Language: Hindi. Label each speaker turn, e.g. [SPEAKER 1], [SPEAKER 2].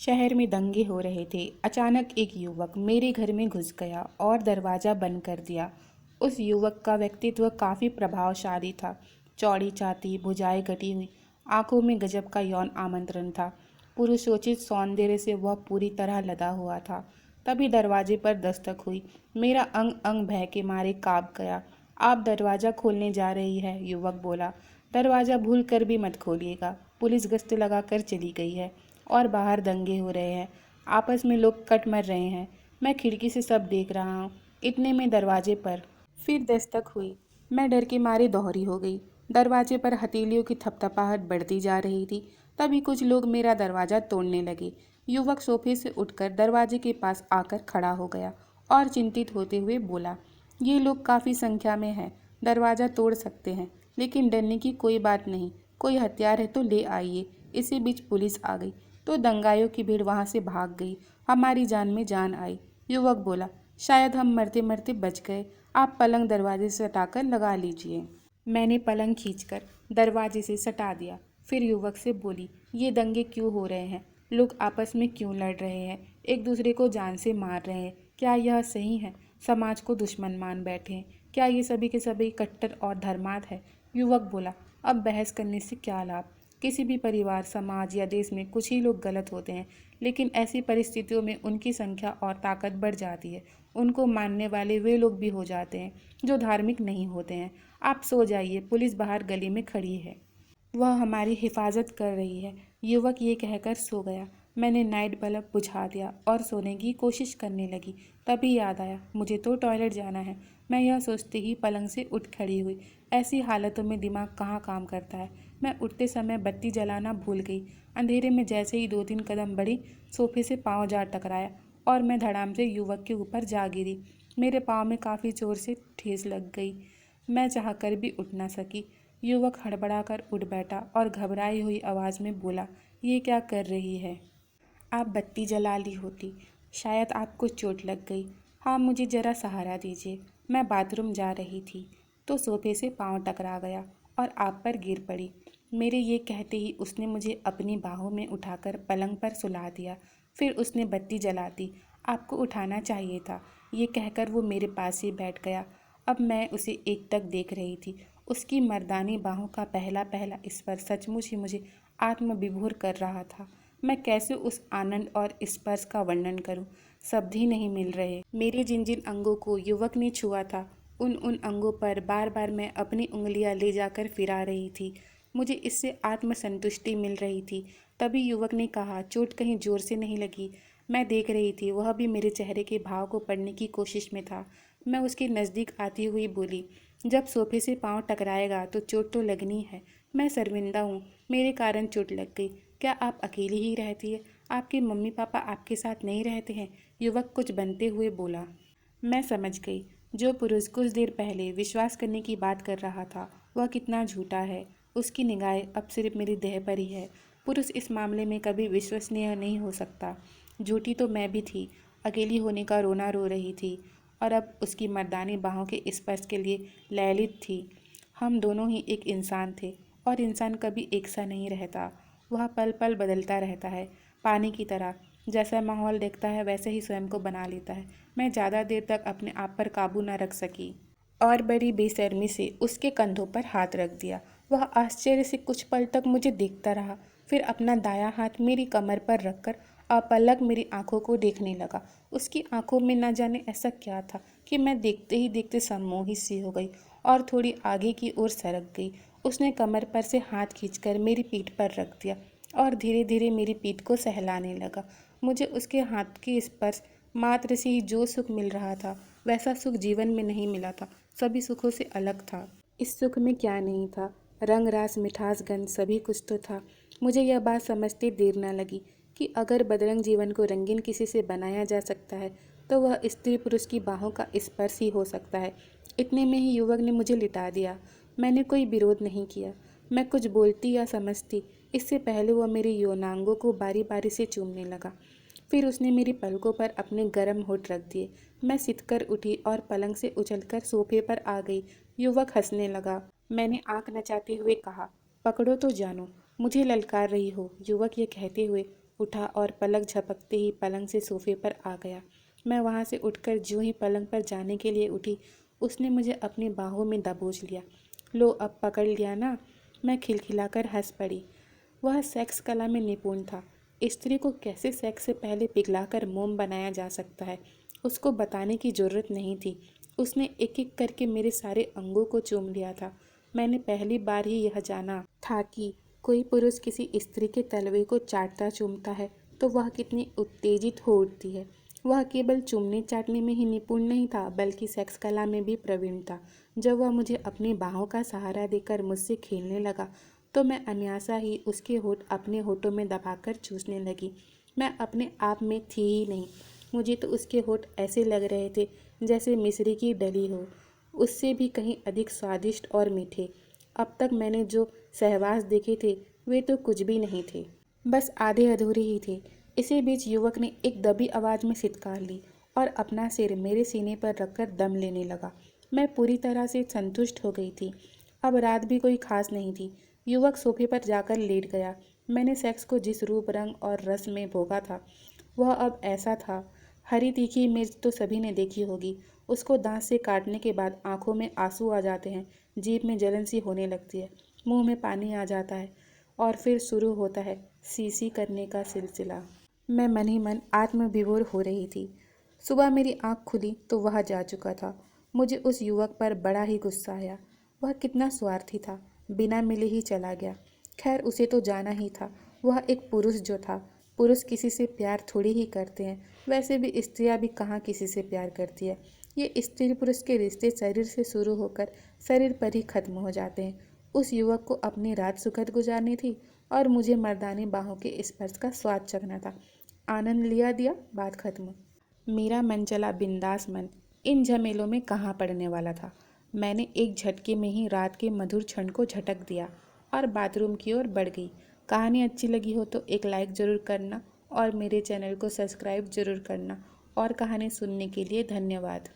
[SPEAKER 1] शहर में दंगे हो रहे थे। अचानक एक युवक मेरे घर में घुस गया और दरवाज़ा बंद कर दिया। उस युवक का व्यक्तित्व काफ़ी प्रभावशाली था। चौड़ी छाती, भुजाएं कटी हुई, आंखों में गजब का यौन आमंत्रण था। पुरुषोचित सौंदर्य से वह पूरी तरह लदा हुआ था। तभी दरवाजे पर दस्तक हुई। मेरा अंग अंग भय के मारे कांप गया। आप दरवाज़ा खोलने जा रही है, युवक बोला। दरवाज़ा भूल कर भी मत खोलिएगा, पुलिस गश्त लगाकर चली गई है और बाहर दंगे हो रहे हैं। आपस में लोग कट मर रहे हैं। मैं खिड़की से सब देख रहा हूँ। इतने में दरवाजे पर फिर दस्तक हुई। मैं डर के मारे दोहरी हो गई। दरवाजे पर हथेलियों की थपथपाहट बढ़ती जा रही थी। तभी कुछ लोग मेरा दरवाज़ा तोड़ने लगे। युवक सोफे से उठकर दरवाजे के पास आकर खड़ा हो गया और चिंतित होते हुए बोला, ये लोग काफ़ी संख्या में हैं, दरवाज़ा तोड़ सकते हैं, लेकिन डरने की कोई बात नहीं। कोई हथियार है तो ले आइए। इसी बीच पुलिस आ गई तो दंगाइयों की भीड़ वहां से भाग गई। हमारी जान में जान आई। युवक बोला, शायद हम मरते मरते बच गए। आप पलंग दरवाजे से हटाकर लगा लीजिए। मैंने पलंग खींचकर दरवाजे से सटा दिया। फिर युवक से बोली, ये दंगे क्यों हो रहे हैं? लोग आपस में क्यों लड़ रहे हैं? एक दूसरे को जान से मार रहे हैं। क्या यह सही है? समाज को दुश्मन मान बैठे हैं। क्या ये सभी के सभी कट्टर और धर्मांध है? युवक बोला, अब बहस करने से क्या लाभ? किसी भी परिवार, समाज या देश में कुछ ही लोग गलत होते हैं, लेकिन ऐसी परिस्थितियों में उनकी संख्या और ताकत बढ़ जाती है। उनको मानने वाले वे लोग भी हो जाते हैं जो धार्मिक नहीं होते हैं। आप सो जाइए, पुलिस बाहर गली में खड़ी है, वह हमारी हिफाजत कर रही है। युवक ये कहकर सो गया। मैंने नाइट बल्ब बुझा दिया और सोने की कोशिश करने लगी। तभी याद आया, मुझे तो टॉयलेट जाना है। मैं यह सोचते ही पलंग से उठ खड़ी हुई। ऐसी हालतों में दिमाग कहाँ काम करता है। मैं उठते समय बत्ती जलाना भूल गई। अंधेरे में जैसे ही 2-3 कदम बढ़ी, सोफे से पाँव जा टकराया और मैं धड़ाम से युवक के ऊपर जा गिरी। मेरे पाँव में काफ़ी जोर से ठेस लग गई। मैं चाहकर भी उठ न सकी। युवक हड़बड़ाकर उठ बैठा और घबराई हुई आवाज़ में बोला, ये क्या कर रही है? आप बत्ती जला ली होती, शायद आपको चोट लग गई। हाँ, मुझे ज़रा सहारा दीजिए। मैं बाथरूम जा रही थी तो सोफे से पाँव टकरा गया और आप पर गिर पड़ी। मेरे ये कहते ही उसने मुझे अपनी बाहों में उठाकर पलंग पर सुला दिया। फिर उसने बत्ती जला दी। आपको उठाना चाहिए था, ये कहकर वो मेरे पास ही बैठ गया। अब मैं उसे एकटक देख रही थी। उसकी मर्दानी बाहों का पहला पहला स्पर्श सचमुच ही मुझे आत्मविभोर कर रहा था। मैं कैसे उस आनंद और स्पर्श का वर्णन करूं? शब्द ही नहीं मिल रहे। मेरे जिन जिन अंगों को युवक ने छुआ था, उन उन अंगों पर बार बार मैं अपनी उंगलियां ले जाकर फिरा रही थी। मुझे इससे आत्मसंतुष्टि मिल रही थी। तभी युवक ने कहा, चोट कहीं जोर से नहीं लगी? मैं देख रही थी, वह भी मेरे चेहरे के भाव को पढ़ने की कोशिश में था। मैं उसके नज़दीक आती हुई बोली, जब सोफे से पाँव टकराएगा तो चोट तो लगनी है। मैं शर्मिंदा हूँ, मेरे कारण चोट लग गई। क्या आप अकेली ही रहती है? आपके मम्मी पापा आपके साथ नहीं रहते हैं? युवक कुछ बनते हुए बोला। मैं समझ गई, जो पुरुष कुछ देर पहले विश्वास करने की बात कर रहा था वह कितना झूठा है। उसकी निगाहें अब सिर्फ मेरी देह पर ही है। पुरुष इस मामले में कभी विश्वसनीय नहीं हो सकता। झूठी तो मैं भी थी, अकेली होने का रोना रो रही थी और अब उसकी मर्दानी बाहों के स्पर्श के लिए लैलित थी। हम दोनों ही एक इंसान थे और इंसान कभी एक सा नहीं रहता। वह पल पल बदलता रहता है, पानी की तरह। जैसा माहौल देखता है वैसे ही स्वयं को बना लेता है। मैं ज़्यादा देर तक अपने आप पर काबू न रख सकी और बड़ी बेशर्मी से उसके कंधों पर हाथ रख दिया। वह आश्चर्य से कुछ पल तक मुझे देखता रहा, फिर अपना दायां हाथ मेरी कमर पर रखकर अपलक मेरी आंखों को देखने लगा। उसकी आंखों में न जाने ऐसा क्या था कि मैं देखते ही देखते सम्मोहित सी हो गई और थोड़ी आगे की ओर सरक गई। उसने कमर पर से हाथ खींचकर मेरी पीठ पर रख दिया और धीरे धीरे मेरी पीठ को सहलाने लगा। मुझे उसके हाथ के स्पर्श मात्र से ही जो सुख मिल रहा था, वैसा सुख जीवन में नहीं मिला था। सभी सुखों से अलग था। इस सुख में क्या नहीं था? रंग, रास, मिठास, गंध सभी कुछ तो था। मुझे यह बात समझते देर न लगी कि अगर बदरंग जीवन को रंगीन किसी से बनाया जा सकता है तो वह स्त्री पुरुष की बाहों का स्पर्श ही हो सकता है। इतने में ही युवक ने मुझे लिटा दिया। मैंने कोई विरोध नहीं किया। मैं कुछ बोलती या समझती इससे पहले वह मेरे यौनांगों को बारी बारी से चूमने लगा। फिर उसने मेरी पलकों पर अपने गर्म होंठ रख दिए। मैं सितकर उठी और पलंग से उछलकर सोफे पर आ गई। युवक हंसने लगा। मैंने आंख नचाते हुए कहा, पकड़ो तो जानो, मुझे ललकार रही हो। युवक ये कहते हुए उठा और पलक झपकते ही पलंग से सोफे पर आ गया। मैं वहाँ से उठकर ज्यों ही पलंग पर जाने के लिए उठी, उसने मुझे अपनी बाहों में दबोच लिया। लो अब पकड़ लिया ना, मैं खिलखिलाकर हंस पड़ी। वह सेक्स कला में निपुण था। स्त्री को कैसे सेक्स से पहले पिघलाकर मोम बनाया जा सकता है, उसको बताने की जरूरत नहीं थी। उसने एक एक करके मेरे सारे अंगों को चूम लिया था। मैंने पहली बार ही यह जाना था कि कोई पुरुष किसी स्त्री के तलवे को चाटता चूमता है तो वह कितनी उत्तेजित हो उठती है। वह केवल चूमने चाटने में ही निपुण नहीं था, बल्कि सेक्स कला में भी प्रवीण था। जब वह मुझे अपनी बाहों का सहारा देकर मुझसे खेलने लगा तो मैं अनायासा ही उसके होठ अपने होठों में दबाकर चूसने लगी। मैं अपने आप में थी ही नहीं। मुझे तो उसके होठ ऐसे लग रहे थे जैसे मिश्री की डली हो, उससे भी कहीं अधिक स्वादिष्ट और मीठे। अब तक मैंने जो सहवास देखे थे वे तो कुछ भी नहीं थे, बस आधे अधूरे ही थे। इसी बीच युवक ने एक दबी आवाज़ में सिटकार ली और अपना सिर मेरे सीने पर रखकर दम लेने लगा। मैं पूरी तरह से संतुष्ट हो गई थी। अब रात भी कोई खास नहीं थी। युवक सोफे पर जाकर लेट गया। मैंने सेक्स को जिस रूप रंग और रस में भोगा था वह अब ऐसा था। हरी तीखी मिर्च तो सभी ने देखी होगी। उसको दांत से काटने के बाद आंखों में आंसू आ जाते हैं, जीभ में जलन सी होने लगती है, मुंह में पानी आ जाता है और फिर शुरू होता है सी करने का सिलसिला। मैं मन ही मन आत्मविभोर हो रही थी। सुबह मेरी आंख खुली तो वह जा चुका था। मुझे उस युवक पर बड़ा ही गुस्सा आया। वह कितना स्वार्थी था, बिना मिले ही चला गया। खैर उसे तो जाना ही था। वह एक पुरुष जो था, पुरुष किसी से प्यार थोड़ी ही करते हैं। वैसे भी स्त्रियां भी कहाँ किसी से प्यार करती है। ये स्त्री पुरुष के रिश्ते शरीर से शुरू होकर शरीर पर ही खत्म हो जाते हैं। उस युवक को अपनी रात सुखद गुजारनी थी और मुझे मर्दानी बाहों के स्पर्श का स्वाद चखना था। आनंद लिया, दिया, बात खत्म। मेरा मन चला बिंदास मन इन झमेलों में कहाँ पड़ने वाला था। मैंने एक झटके में ही रात के मधुर क्षण को झटक दिया और बाथरूम की ओर बढ़ गई। कहानी अच्छी लगी हो तो एक लाइक ज़रूर करना और मेरे चैनल को सब्सक्राइब ज़रूर करना। और कहानी सुनने के लिए धन्यवाद।